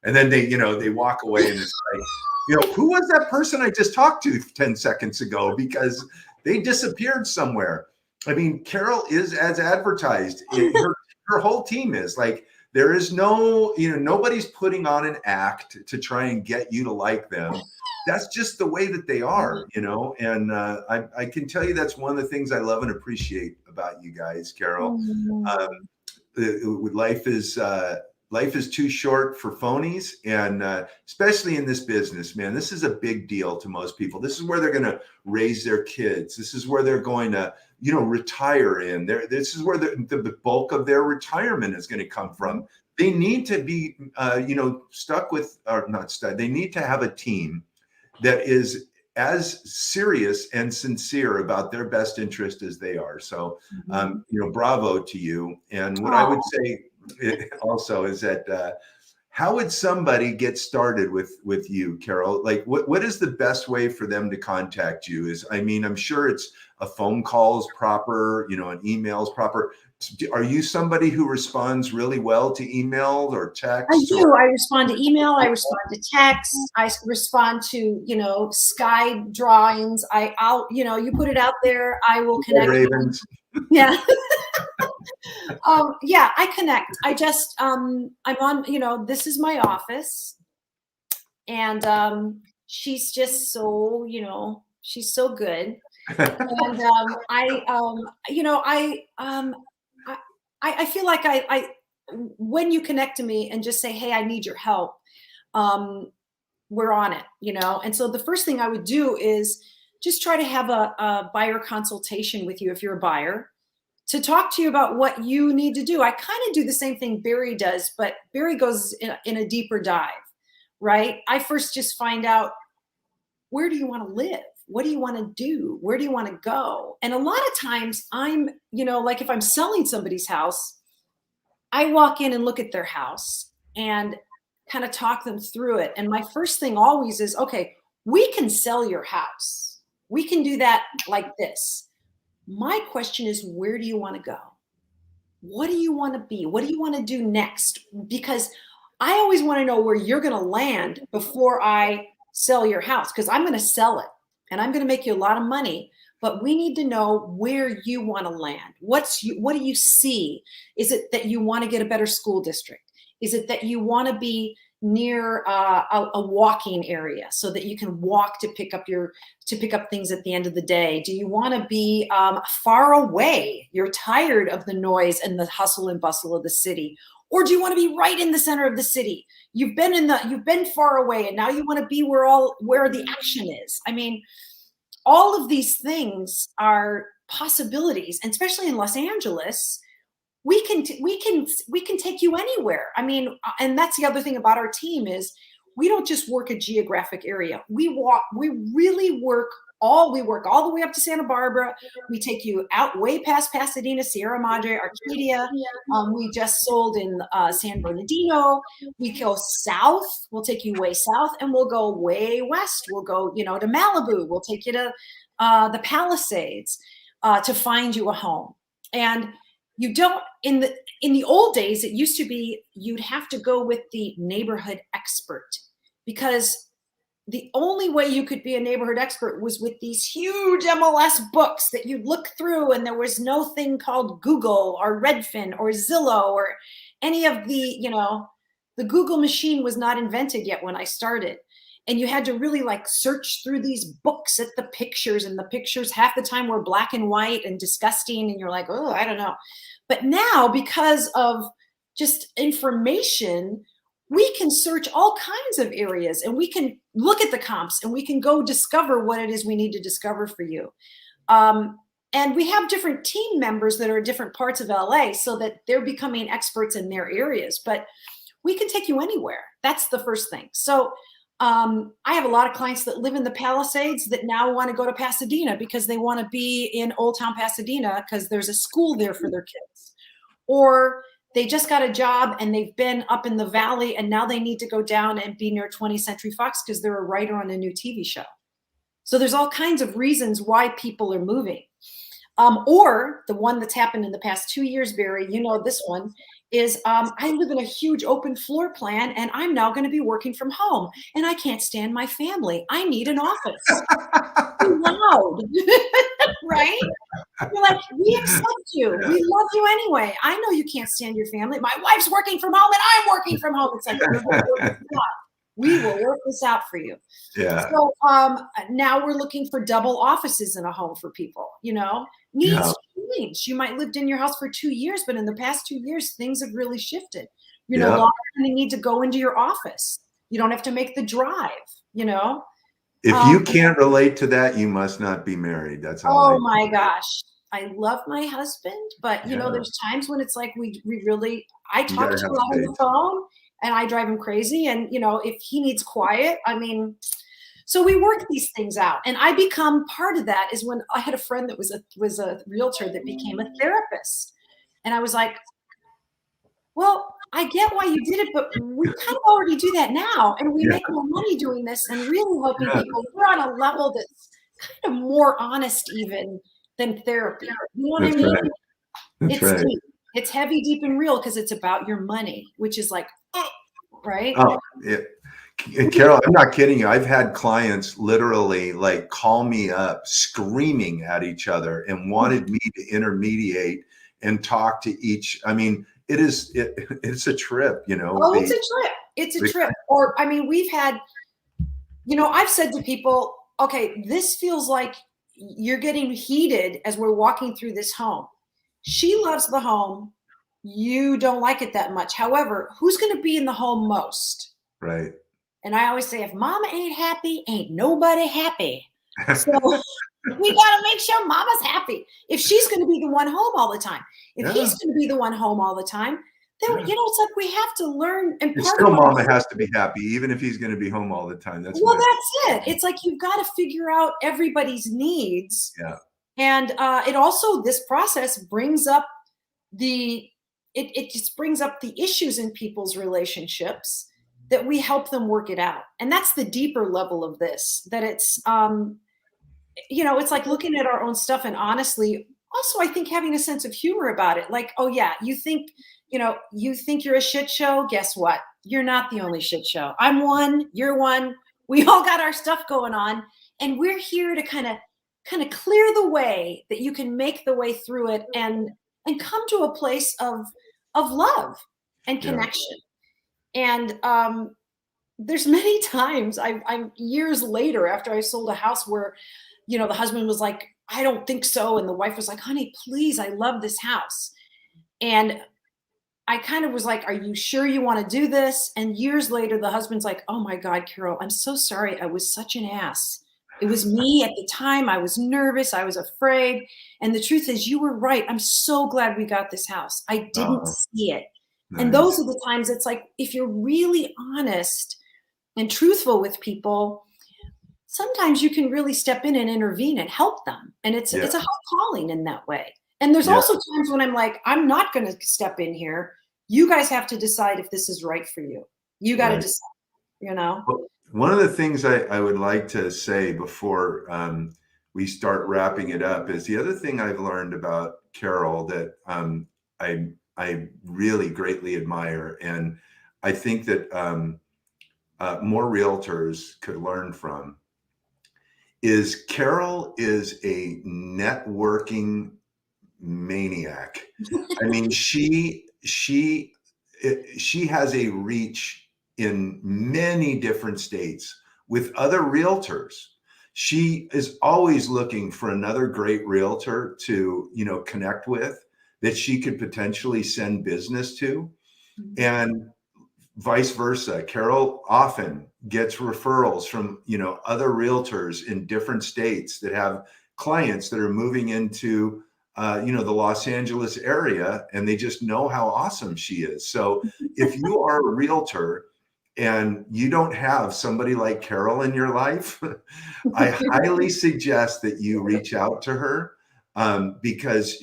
S1: and then they walk away, and it's like, who was that person I just talked to 10 seconds ago? Because they disappeared somewhere. I mean, Carol is as advertised. Her whole team is like, there is no, nobody's putting on an act to try and get you to like them. That's just the way that they are, and I can tell you that's one of the things I love and appreciate about you guys, Carol. Life is too short for phonies, and especially in this business, man. This is a big deal to most people. This is where they're going to raise their kids. This is where they're going to, retire in. This is where the bulk of their retirement is going to come from. They need to be, stuck with, or not stuck. They need to have a team that is as serious and sincere about their best interest as they are. So, bravo to you. And what I would say also is that, how would somebody get started with you, Carol? Like, what is the best way for them to contact you? I'm sure it's a phone call is proper, an email is proper. Are you somebody who responds really well to email or text?
S2: I do. I respond to email. I respond to text. I respond to, sky drawings. I'll, you put it out there, I will connect.
S1: Ravens.
S2: Yeah. Yeah, I connect. I just, I'm on, this is my office, and she's just so, she's so good. And I feel like when you connect to me and just say, "Hey, I need your help," we're on it, And so the first thing I would do is just try to have a buyer consultation with you if you're a buyer, to talk to you about what you need to do. I kind of do the same thing Barry does, but Barry goes in a deeper dive, right? I first just find out, where do you want to live? What do you want to do? Where do you want to go? And a lot of times I'm, like if I'm selling somebody's house, I walk in and look at their house and kind of talk them through it. And my first thing always is, okay, we can sell your house. We can do that like this. My question is, where do you want to go? What do you want to be? What do you want to do next? Because I always want to know where you're going to land before I sell your house, because I'm going to sell it and I'm going to make you a lot of money. But we need to know where you want to land. What do you see? Is it that you want to get a better school district? Is it that you want to be near a walking area so that you can walk to pick up things at the end of the day? Do you want to be far away? You're tired of the noise and the hustle and bustle of the city, or do you want to be right in the center of the city? You've been far away, and now you want to be where the action is. All of these things are possibilities, and especially in Los Angeles, we can take you anywhere. And that's the other thing about our team is we don't just work a geographic area. We really work all the way up to Santa Barbara. We take you out way past Pasadena, Sierra Madre, Arcadia. We just sold in San Bernardino. We go south. We'll take you way south, and we'll go way west. We'll go, to Malibu. We'll take you to the Palisades to find you a home. And you don't, in the old days, it used to be you'd have to go with the neighborhood expert, because the only way you could be a neighborhood expert was with these huge MLS books that you'd look through, and there was no thing called Google or Redfin or Zillow or any of the Google machine was not invented yet when I started. And you had to really search through these books at the pictures, and the pictures half the time were black and white and disgusting. And you're like, oh, I don't know. But now, because of just information, we can search all kinds of areas, and we can look at the comps, and we can go discover what it is we need to discover for you. And we have different team members that are in different parts of LA so that they're becoming experts in their areas, but we can take you anywhere. That's the first thing. So I have a lot of clients that live in the Palisades that now want to go to Pasadena because they want to be in Old Town Pasadena because there's a school there for their kids. Or they just got a job and they've been up in the valley and now they need to go down and be near 20th Century Fox because they're a writer on a new TV show. So there's all kinds of reasons why people are moving. Or the one that's happened in the past 2 years, Barry, you know this one, is I live in a huge open floor plan and I'm now going to be working from home and I can't stand my family. I need an office. Be loud, right? You're like, we accept you. We love you anyway. I know you can't stand your family. My wife's working from home and I'm working from home. It's like, we will work this out for you.
S1: Yeah.
S2: So now we're looking for double offices in a home for people, you know, needs change. You might lived in your house for 2 years, but in the past 2 years, things have really shifted. You're no longer going to need to go into your office. You don't have to make the drive, you know.
S1: If you can't relate to that, you must not be married. That's all.
S2: Oh my gosh. I love my husband, but you know, there's times when it's like we really, I talk to him on the phone and I drive him crazy. And you know, if he needs quiet, I mean, so we work these things out. And I become part of that is when I had a friend that was a realtor that became a therapist. And I was like, well, I get why you did it, but we kind of already do that now. And we make more money doing this and really helping people. We're on a level that's kind of more honest even than therapy. You know what I mean?
S1: Right.
S2: It's deep. It's heavy, deep, and real because it's about your money, which is like, right?
S1: Oh, yeah. Carol, I'm not kidding you. I've had clients literally like call me up screaming at each other and wanted me to intermediate and talk to each. I mean, it's a trip, you know.
S2: Oh, it's a trip. It's a trip. Or, I mean, we've had, you know, I've said to people, okay, this feels like you're getting heated as we're walking through this home. She loves the home. You don't like it that much. However, who's going to be in the home most?
S1: Right.
S2: And I always say, if mama ain't happy, ain't nobody happy. So we got to make sure mama's happy. If she's going to be the one home all the time, if he's going to be the one home all the time, then, you know, it's like we have to learn. And
S1: still mama has to be happy, even if he's going to be home all the time. That's
S2: it. It's like you've got to figure out everybody's needs.
S1: Yeah.
S2: And it also, this process brings up it just brings up the issues in people's relationships that we help them work it out. And that's the deeper level of this, that it's, you know, it's like looking at our own stuff and honestly, also, I think having a sense of humor about it. Like, oh yeah, you think you're a shit show. Guess what? You're not the only shit show. I'm one, you're one. We all got our stuff going on. And we're here to kind of clear the way that you can make the way through it and come to a place of love and connection. And there's many times I'm years later after I sold a house where, you know, the husband was like, I don't think so. And the wife was like, honey, please, I love this house. And I kind of was like, are you sure you want to do this? And years later, the husband's like, oh my God, Carol, I'm so sorry. I was such an ass. It was me at the time. I was nervous. I was afraid. And the truth is, you were right. I'm so glad we got this house. I didn't see it. Nice. And those are the times it's like, if you're really honest and truthful with people, sometimes you can really step in and intervene and help them. And it's a high calling in that way. And there's also times when I'm like, I'm not going to step in here. You guys have to decide if this is right for you. You got to decide, you know?
S1: One of the things I would like to say before we start wrapping it up is the other thing I've learned about Carol that I really greatly admire. And I think that more realtors could learn from is Carol is a networking maniac. I mean, she has a reach in many different states with other realtors. She is always looking for another great realtor to, you know, connect with that she could potentially send business to. And vice versa. Carol often gets referrals from, you know, other realtors in different states that have clients that are moving into the Los Angeles area, and they just know how awesome she is. So if you are a realtor and you don't have somebody like Carol in your life, I highly suggest that you reach out to her, because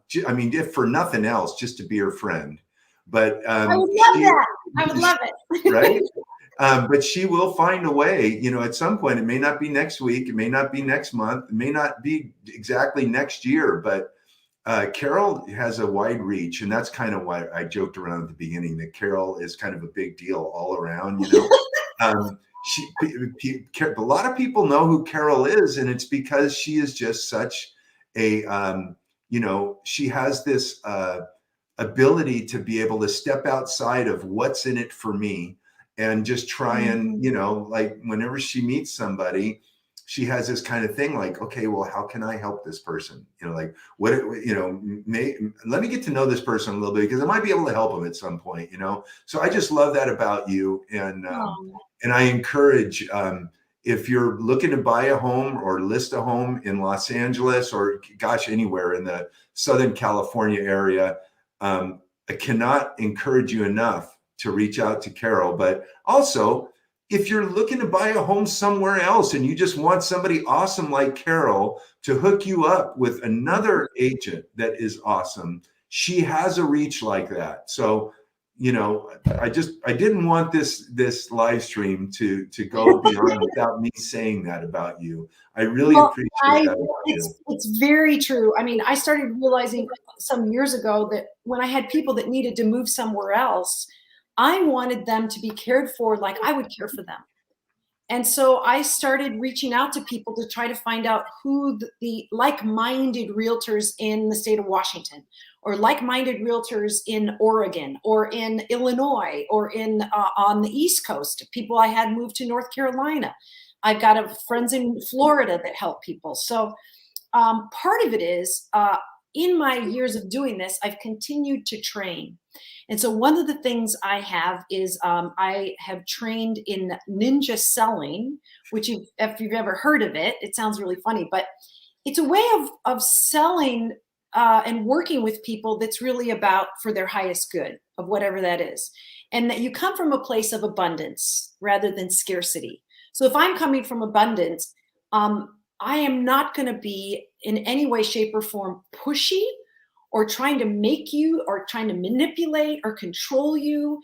S1: if for nothing else, just to be her friend. But
S2: I would love that. I would love it.
S1: Right? But she will find a way, at some point. It may not be next week. It may not be next month. It may not be exactly next year. But Carol has a wide reach. And that's kind of why I joked around at the beginning that Carol is kind of a big deal all around, a lot of people know who Carol is. And it's because she is just such a, she has this ability to be able to step outside of what's in it for me and just try and, like whenever she meets somebody, she has this kind of thing like, okay, well, how can I help this person? Like let me get to know this person a little bit because I might be able to help them at some point, So I just love that about you. And I encourage, if you're looking to buy a home or list a home in Los Angeles or gosh, anywhere in the Southern California area, I cannot encourage you enough to reach out to Carol. But also, if you're looking to buy a home somewhere else and you just want somebody awesome like Carol to hook you up with another agent that is awesome, she has a reach like that. So, I didn't want this live stream to go beyond without me saying that about you. I really appreciate that about you.
S2: It's very true. I mean, I started realizing some years ago that when I had people that needed to move somewhere else, I wanted them to be cared for like I would care for them. And so I started reaching out to people to try to find out who the like-minded realtors in the state of Washington, or like-minded realtors in Oregon, or in Illinois, or in on the East Coast. People I had moved to North Carolina. I've got friends in Florida that help people. So part of it is, in my years of doing this, I've continued to train. And so one of the things I have is I have trained in ninja selling, which if you've ever heard of it, it sounds really funny, but it's a way of selling and working with people that's really about for their highest good of whatever that is. And that you come from a place of abundance rather than scarcity. So if I'm coming from abundance, I am not going to be in any way, shape, or form pushy or trying to make you or trying to manipulate or control you,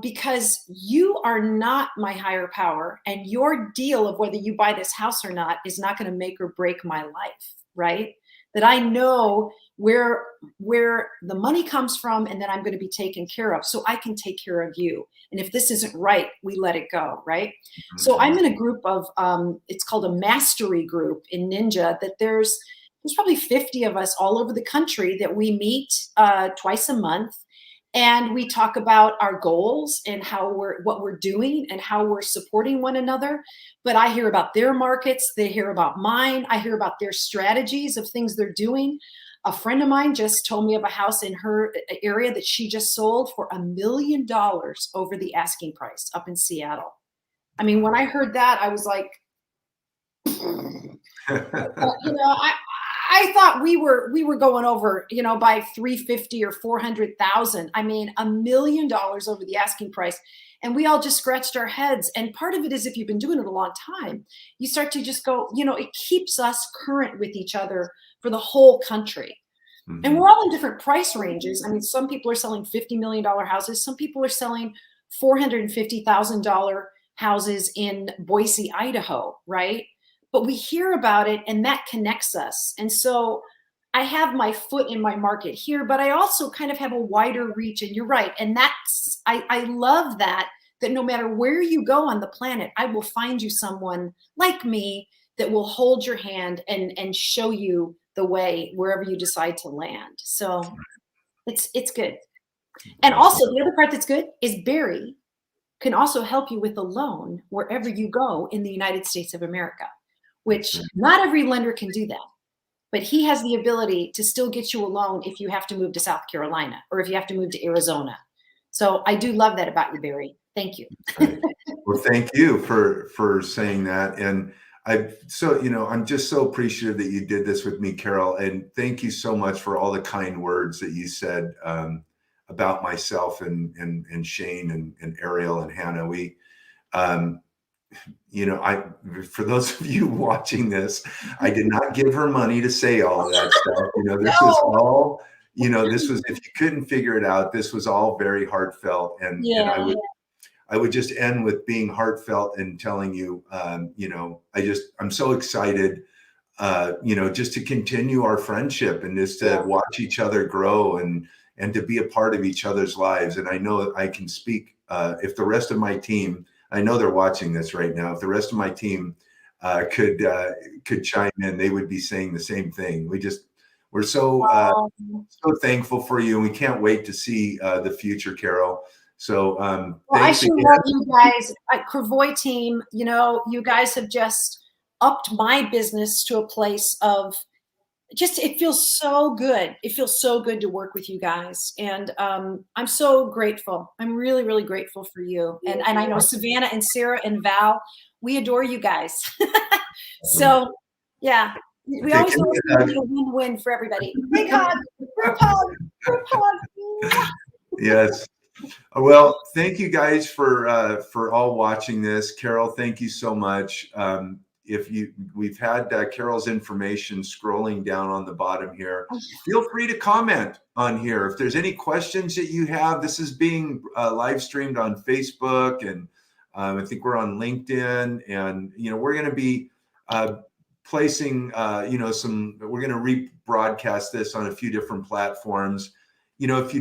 S2: because you are not my higher power, and your deal of whether you buy this house or not is not going to make or break my life, right? That I know where the money comes from, and that I'm going to be taken care of, so I can take care of you. And if this isn't right, we let it go, right? Mm-hmm. So I'm in a group of, it's called a mastery group in Ninja, that there's probably 50 of us all over the country that we meet twice a month. And we talk about our goals and what we're doing and how we're supporting one another. But I hear about their markets. They hear about mine. I hear about their strategies of things they're doing. A friend of mine just told me of a house in her area that she just sold for $1 million over the asking price up in Seattle. I mean, when I heard that, I was like, I thought we were going over, by 350 or 400,000. I mean, $1 million over the asking price. And we all just scratched our heads. And part of it is, if you've been doing it a long time, you start to just go, it keeps us current with each other for the whole country. Mm-hmm. And we're all in different price ranges. I mean, some people are selling $50 million houses. Some people are selling $450,000 houses in Boise, Idaho, right? But we hear about it, and that connects us. And so I have my foot in my market here, but I also kind of have a wider reach. And you're right. And I love that no matter where you go on the planet, I will find you someone like me that will hold your hand and show you the way wherever you decide to land. So it's good. And also the other part that's good is Barry can also help you with a loan wherever you go in the United States of America, which not every lender can do that. But he has the ability to still get you a loan if you have to move to South Carolina or if you have to move to Arizona. So I do love that about you, Barry. Thank you.
S1: Well, thank you for saying that. And I'm just so appreciative that you did this with me, Carol, and thank you so much for all the kind words that you said about myself and Shane and Ariel and Hannah. Um, for those of you watching this, I did not give her money to say all of that stuff. This was
S2: No.
S1: all, this was, if you couldn't figure it out, this was all very heartfelt. And
S2: Yeah.
S1: I would just end with being heartfelt and telling you, I'm so excited, just to continue our friendship and just to watch each other grow and to be a part of each other's lives. And I know I can speak, if the rest of my team, I know they're watching this right now, if the rest of my team could chime in, they would be saying the same thing. We're so thankful for you, and we can't wait to see the future, Carol. So
S2: I sure love you guys at Cravoy team. You guys have just upped my business to a place of it feels so good. It feels so good to work with you guys. And I'm so grateful. I'm really, really grateful for you. And I know Savannah and Sarah and Val, we adore you guys. So yeah, we always want to be a win-win for everybody. Big hug, group hug, group hug.
S1: Yes. Well, thank you guys for all watching this. Carol, thank you so much. We've had Carol's information scrolling down on the bottom here. Feel free to comment on here. If there's any questions that you have, this is being live streamed on Facebook, and I think we're on LinkedIn, and we're going to be placing we're going to rebroadcast this on a few different platforms. If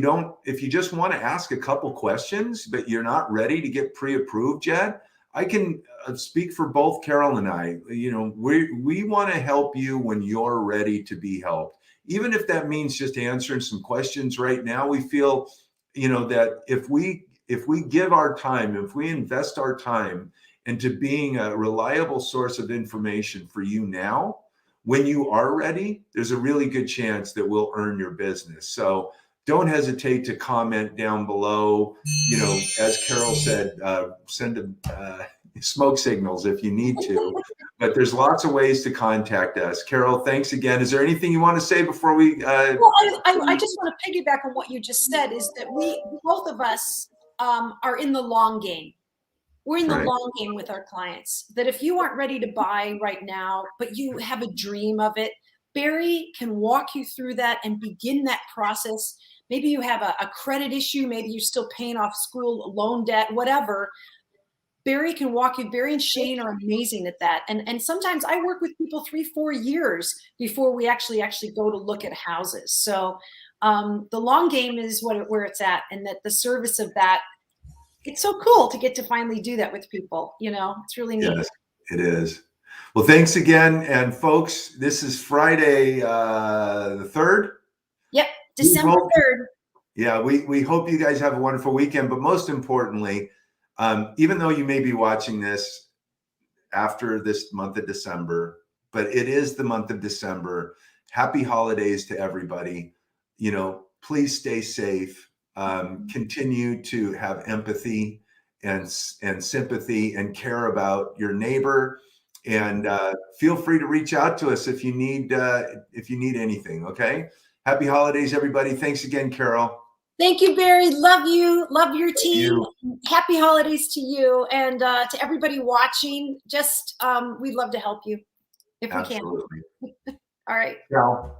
S1: you just want to ask a couple questions, but you're not ready to get pre-approved yet, I can speak for both Carol and I. We want to help you when you're ready to be helped. Even if that means just answering some questions right now, we feel, that if we give our time, if we invest our time into being a reliable source of information for you now, when you are ready, there's a really good chance that we'll earn your business. So don't hesitate to comment down below. As Carol said, send smoke signals if you need to. But there's lots of ways to contact us. Carol, thanks again. Is there anything you want to say before we?
S2: Well, I just want to piggyback on what you just said. Is that both of us are in the long game. We're in the long game with our clients. That if you aren't ready to buy right now, but you have a dream of it, Barry can walk you through that and begin that process. Maybe you have a credit issue. Maybe you're still paying off school loan debt, whatever. Barry can walk you. Barry and Shane are amazing at that. And sometimes I work with people 3-4 years before we actually go to look at houses. So the long game is where it's at, and that the service of that, it's so cool to get to finally do that with people. It's really neat.
S1: Yes, it is. Well, thanks again. And folks, this is Friday, the 3rd.
S2: Yep. December 3rd.
S1: Yeah, we hope you guys have a wonderful weekend. But most importantly, even though you may be watching this after this month of December, but it is the month of December. Happy holidays to everybody. Please stay safe. Continue to have empathy and sympathy and care about your neighbor. And feel free to reach out to us if you need anything. Okay. Happy holidays, everybody. Thanks again, Carol.
S2: Thank you, Barry. Love you. Love your team. Happy holidays to you, and to everybody watching. Just we'd love to help you if we can.
S1: Absolutely.
S2: All right.
S1: Ciao.